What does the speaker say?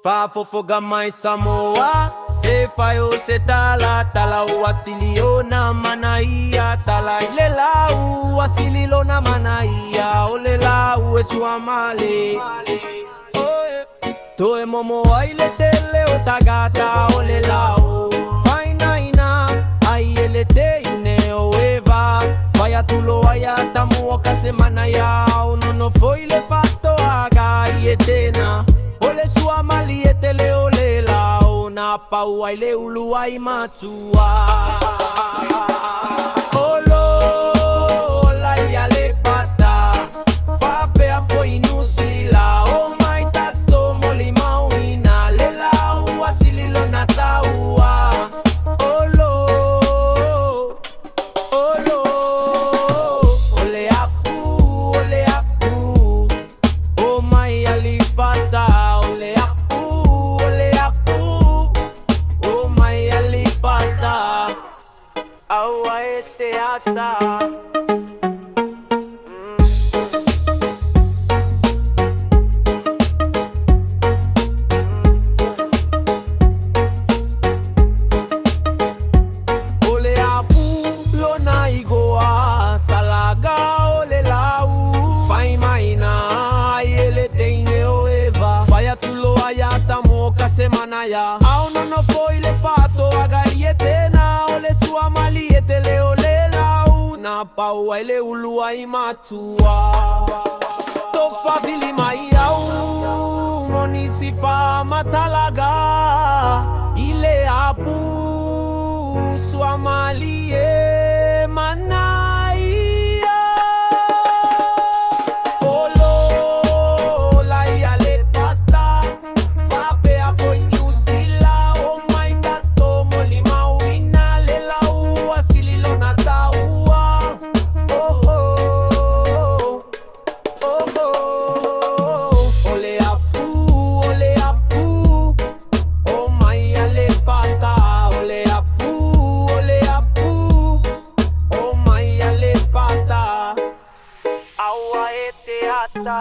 Fa fofoga mai Samoa, se fai o se tala, tala o asilio na manaia, tala ile lau, asililo na manaia, ole lau e sua male. To e momo aile tele o tagata, ole lau, fai naina, ai ele te ine o eva, fai atulo aya tamu o semana ya, no foi le fatto aga ietena. Ole sua mali etele ole lao na pau ai le ulu ai matua. Olo lai ale pata fa pe a foi nusila o mai tato moli mauina le lau asililo na taua. Olo ole apu o mai ali pata. Aua e teata. Ole apu lona igoa talaga ole lau fai maina ele tem o eva fai atulo ayata moca semana ya au no foi le fato agarietena ole sua mali etele ole lau na pau ele ulu ai matua to favili mai au monisi fa matalaga ile apu sua mali e manaia olo lai ale pata fa pe a foi nusila o mai tato moli mauina le lau asililo na taua ole apu o mai ale pata ole apu o mai ale pata aua e teata.